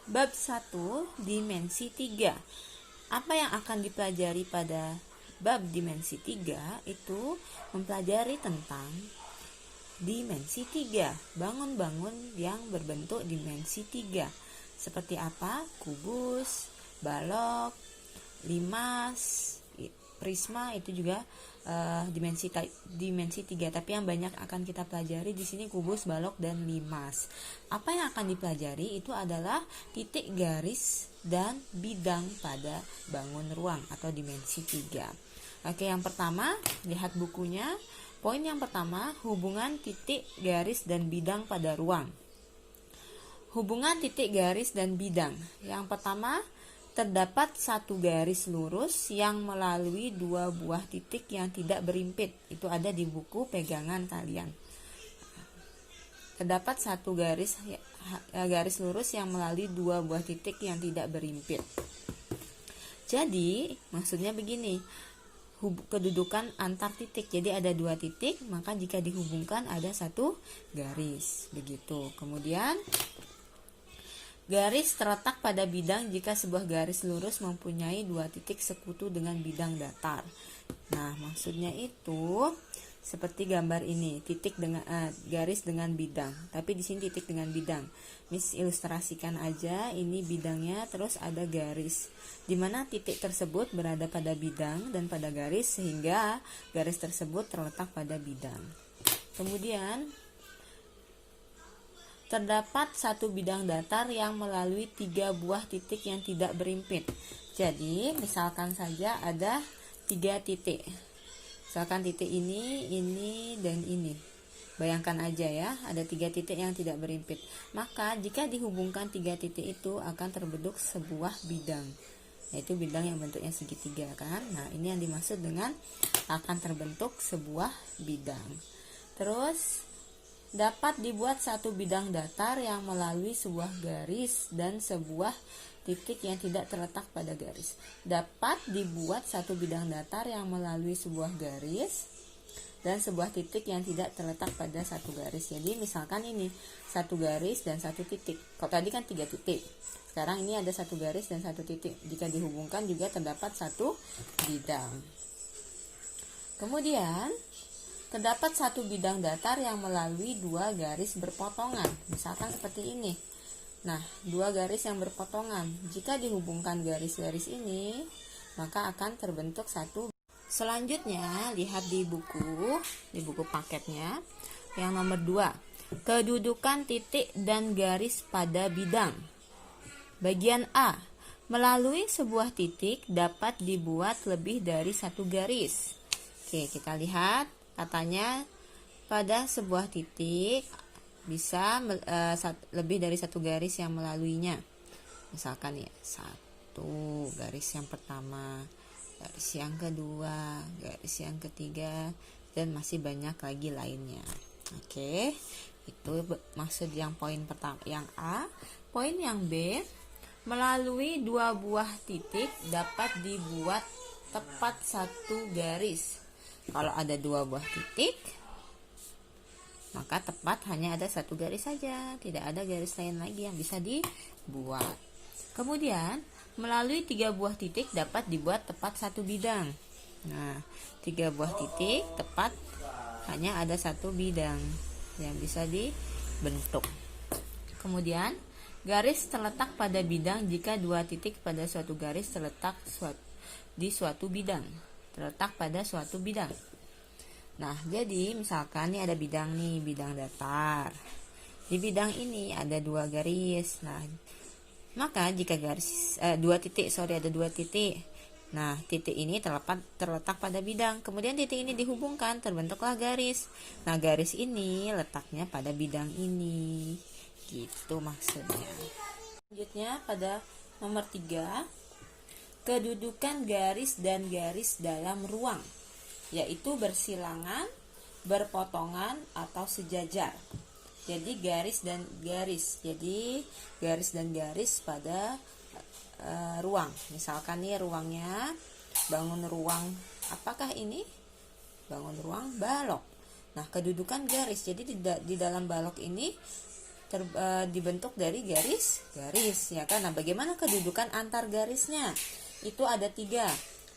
Bab 1 dimensi 3. Apa yang akan dipelajari pada bab dimensi 3 itu mempelajari tentang dimensi 3, bangun-bangun yang berbentuk dimensi 3. Seperti apa? Kubus, balok, limas, prisma itu juga dimensi 3, tapi yang banyak akan kita pelajari di sini kubus, balok, dan limas. Apa yang akan dipelajari itu adalah titik, garis, dan bidang pada bangun ruang atau dimensi 3. Oke, yang pertama, lihat bukunya. Poin yang pertama, hubungan titik, garis, dan bidang pada ruang. Hubungan titik, garis, dan bidang. Yang pertama, terdapat satu garis lurus yang melalui dua buah titik yang tidak berimpit. Itu ada di buku pegangan kalian. Terdapat satu garis lurus yang melalui dua buah titik yang tidak berimpit. Jadi, maksudnya begini, kedudukan antar titik. Jadi ada dua titik, maka jika dihubungkan ada satu garis. Begitu. Kemudian garis terletak pada bidang jika sebuah garis lurus mempunyai dua titik sekutu dengan bidang datar. Nah, maksudnya itu seperti gambar ini, titik dengan garis dengan bidang. Tapi di sini titik dengan bidang. Miss ilustrasikan aja, ini bidangnya, terus ada garis. Di mana titik tersebut berada pada bidang dan pada garis, sehingga garis tersebut terletak pada bidang. Kemudian terdapat satu bidang datar yang melalui tiga buah titik yang tidak berimpit. Jadi, misalkan saja ada tiga titik. Misalkan titik ini, dan ini. Bayangkan aja ya, ada tiga titik yang tidak berimpit. Maka, jika dihubungkan tiga titik itu akan terbentuk sebuah bidang. Yaitu bidang yang bentuknya segitiga kan. Nah, ini yang dimaksud dengan akan terbentuk sebuah bidang. Terus, dapat dibuat satu bidang datar yang melalui sebuah garis dan sebuah titik yang tidak terletak pada garis. Dapat dibuat satu bidang datar yang melalui sebuah garis dan sebuah titik yang tidak terletak pada satu garis. Jadi misalkan ini satu garis dan satu titik. Kalau tadi kan tiga titik. Sekarang ini ada satu garis dan satu titik. Jika dihubungkan juga terdapat satu bidang. Kemudian terdapat satu bidang datar yang melalui dua garis berpotongan. Misalkan seperti ini. Nah, dua garis yang berpotongan. Jika dihubungkan garis-garis ini, maka akan terbentuk satu. Selanjutnya, lihat di buku paketnya. Yang nomor 2. Kedudukan titik dan garis pada bidang. Bagian A. Melalui sebuah titik dapat dibuat lebih dari satu garis. Oke, kita lihat. Katanya pada sebuah titik bisa lebih dari satu garis yang melaluinya. Misalkan ya, satu garis yang pertama, garis yang kedua, garis yang ketiga, dan masih banyak lagi lainnya. Oke, itu maksud yang poin pertama, yang A. Poin yang B, melalui dua buah titik dapat dibuat tepat satu garis. Kalau ada dua buah titik, maka tepat hanya ada satu garis saja, tidak ada garis lain lagi yang bisa dibuat. Kemudian, melalui tiga buah titik dapat dibuat tepat satu bidang. Nah, tiga buah titik tepat hanya ada satu bidang yang bisa dibentuk. Kemudian, garis terletak pada bidang jika dua titik pada suatu garis terletak di suatu bidang. Terletak pada suatu bidang. Nah, jadi misalkan ini ada bidang nih, bidang datar. Di bidang ini ada dua garis. Nah, maka jika ada dua titik. Nah, titik ini terletak pada bidang. Kemudian titik ini dihubungkan, terbentuklah garis. Nah, garis ini letaknya pada bidang ini. Gitu maksudnya. Selanjutnya pada nomor 3, kedudukan garis dan garis dalam ruang, yaitu bersilangan, berpotongan, atau sejajar. Jadi garis dan garis. Jadi garis dan garis pada ruang. Misalkan nih ruangnya, bangun ruang, apakah ini? Bangun ruang balok. Nah, kedudukan garis. Jadi di dalam balok ini dibentuk dari garis-garis, ya kan? Nah, bagaimana kedudukan antar garisnya? Itu ada 3,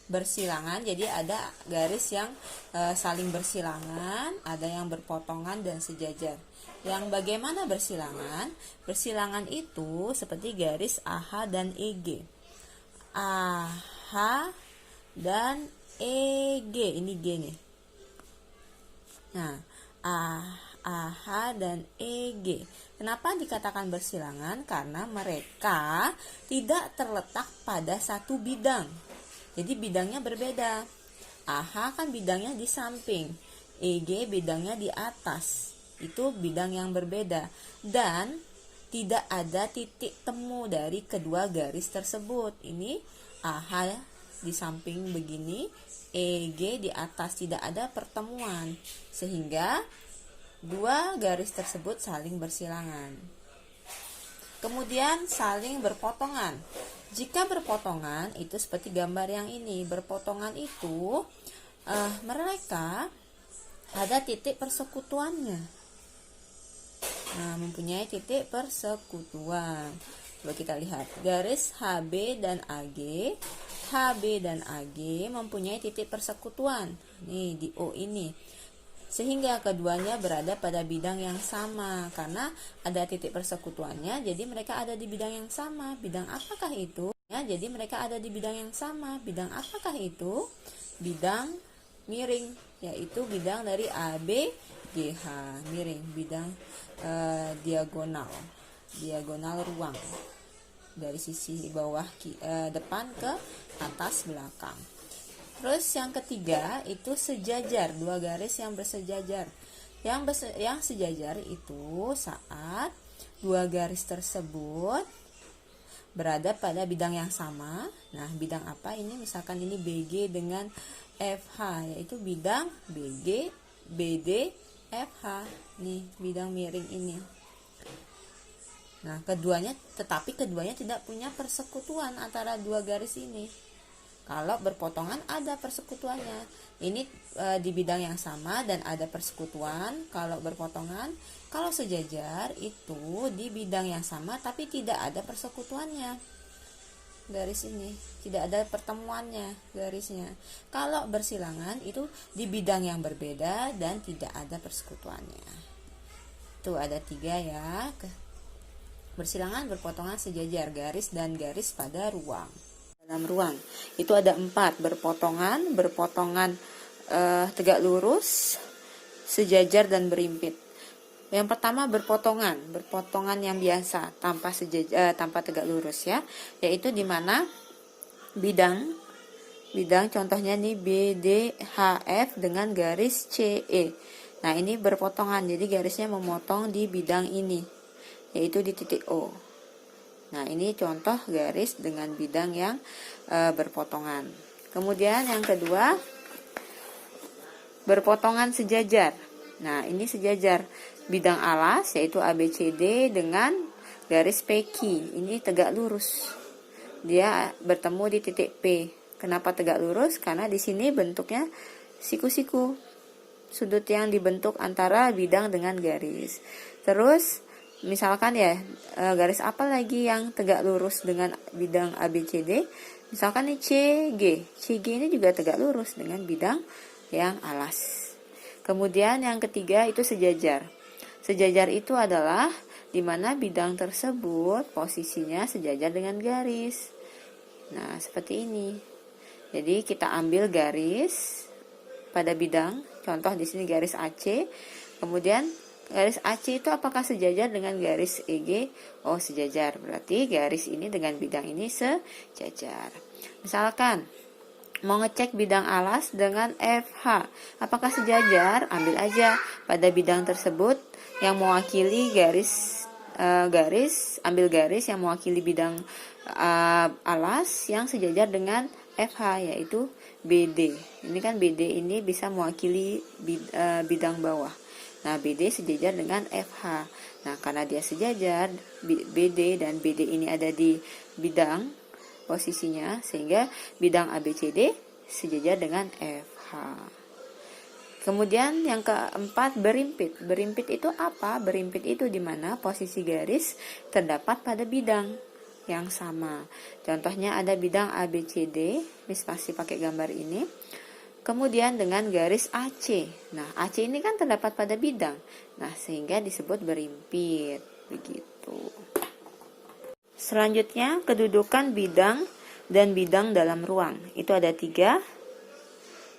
bersilangan, jadi ada garis yang saling bersilangan, ada yang berpotongan dan sejajar. Yang bagaimana bersilangan? Bersilangan itu seperti garis AH dan EG. AH dan EG, ini G nih. Nah, AH dan EG. Kenapa dikatakan bersilangan? Karena mereka tidak terletak pada satu bidang. Jadi bidangnya berbeda. AH kan bidangnya di samping, EG bidangnya di atas. Itu bidang yang berbeda. Dan tidak ada titik temu dari kedua garis tersebut. Ini AH di samping begini, EG di atas, tidak ada pertemuan. Sehingga dua garis tersebut saling bersilangan. Kemudian saling berpotongan. Jika berpotongan itu seperti gambar yang ini. Berpotongan itu mereka ada titik persekutuannya. Nah, mempunyai titik persekutuan. Coba kita lihat. Garis HB dan AG. HB dan AG mempunyai titik persekutuan. Nih di O ini. Sehingga keduanya berada pada bidang yang sama. Karena ada titik persekutuannya, jadi mereka ada di bidang yang sama. Bidang apakah itu? Ya, jadi mereka ada di bidang yang sama. Bidang apakah itu? Bidang miring, yaitu bidang dari AB GH, miring, bidang diagonal ruang dari sisi bawah depan ke atas belakang. Terus yang ketiga itu sejajar, dua garis yang bersejajar. Yang sejajar itu saat dua garis tersebut berada pada bidang yang sama. Nah, bidang apa ini? Misalkan ini BG dengan FH, yaitu bidang BG, BD, FH. Nih, bidang miring ini. Nah, tetapi keduanya tidak punya persekutuan antara dua garis ini. Kalau berpotongan ada persekutuannya. Ini di bidang yang sama dan ada persekutuan kalau berpotongan. Kalau sejajar itu di bidang yang sama tapi tidak ada persekutuannya. Garis ini tidak ada pertemuannya garisnya. Kalau bersilangan itu di bidang yang berbeda dan tidak ada persekutuannya. Itu ada 3 ya. Bersilangan, berpotongan, sejajar, garis dan garis pada ruang. Dalam ruang itu ada 4, berpotongan tegak lurus, sejajar dan berimpit. Yang pertama berpotongan yang biasa tanpa tegak lurus ya, yaitu di mana bidang contohnya nih BDHF dengan garis CE. Nah, ini berpotongan, jadi garisnya memotong di bidang ini, yaitu di titik O. Nah, ini contoh garis dengan bidang yang berpotongan. Kemudian yang kedua, berpotongan sejajar. Nah, ini sejajar. Bidang alas yaitu ABCD dengan garis PQ. Ini tegak lurus. Dia bertemu di titik P. Kenapa tegak lurus? Karena di sini bentuknya siku-siku. Sudut yang dibentuk antara bidang dengan garis. Terus misalkan ya, garis apa lagi yang tegak lurus dengan bidang ABCD? Misalkan nih CG ini juga tegak lurus dengan bidang yang alas. Kemudian yang ketiga itu sejajar. Sejajar itu adalah di mana bidang tersebut posisinya sejajar dengan garis. Nah, seperti ini. Jadi kita ambil garis pada bidang, contoh di sini garis AC. Kemudian garis AC itu apakah sejajar dengan garis EG? Oh, sejajar. Berarti garis ini dengan bidang ini sejajar. Misalkan mau ngecek bidang alas dengan FH, apakah sejajar? Ambil aja pada bidang tersebut yang mewakili ambil garis yang mewakili bidang alas yang sejajar dengan FH, yaitu BD. Ini kan BD ini bisa mewakili bidang bawah. Nah, BD sejajar dengan FH. Nah, karena dia sejajar, BD dan BD ini ada di bidang posisinya, sehingga bidang ABCD sejajar dengan FH. Kemudian yang keempat, berimpit. Berimpit itu apa? Berimpit itu di mana posisi garis terdapat pada bidang yang sama. Contohnya ada bidang ABCD, misalnya pakai gambar ini. Kemudian dengan garis AC. Nah, AC ini kan terdapat pada bidang. Nah, sehingga disebut berimpit. Begitu. Selanjutnya, kedudukan bidang dan bidang dalam ruang. Itu ada 3.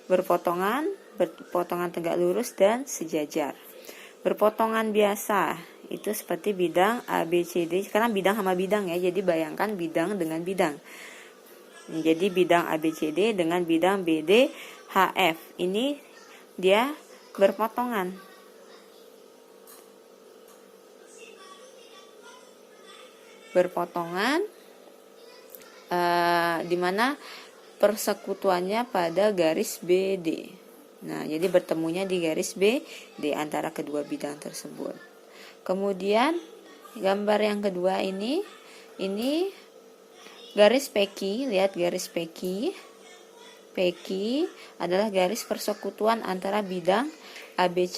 Berpotongan tegak lurus, dan sejajar. Berpotongan biasa itu seperti bidang ABCD, karena bidang sama bidang ya, jadi bayangkan bidang dengan bidang. Jadi bidang ABCD dengan bidang BDHF ini dia berpotongan. Berpotongan di mana persekutuannya pada garis BD. Nah, jadi bertemunya di garis BD antara kedua bidang tersebut. Kemudian gambar yang kedua ini garis PQ, lihat garis PQ. PQ adalah garis persekutuan antara bidang AC,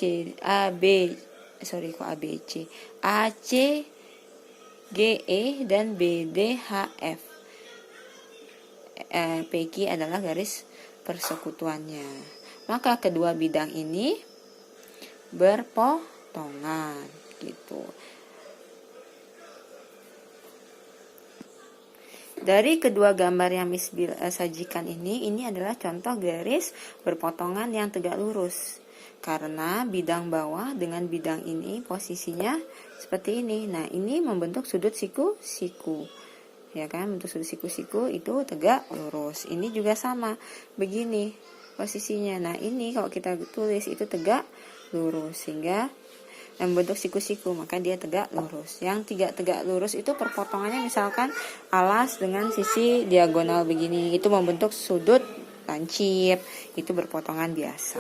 GE dan BDHF. PQ adalah garis persekutuannya. Maka kedua bidang ini berpotongan gitu. Dari kedua gambar yang Miss sajikan ini adalah contoh garis berpotongan yang tegak lurus. Karena bidang bawah dengan bidang ini posisinya seperti ini. Nah, ini membentuk sudut siku-siku. Ya kan, bentuk sudut siku-siku itu tegak lurus. Ini juga sama, begini posisinya. Nah, ini kalau kita tulis itu tegak lurus, sehingga membentuk siku-siku, maka dia tegak lurus. Yang tidak tegak lurus itu perpotongannya misalkan alas dengan sisi diagonal begini, itu membentuk sudut lancip, itu berpotongan biasa.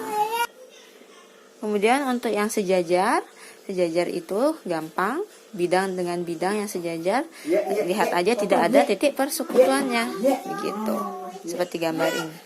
Kemudian untuk yang sejajar itu gampang, bidang dengan bidang yang sejajar, lihat aja tidak ada titik persekutuannya, begitu, seperti gambar ini.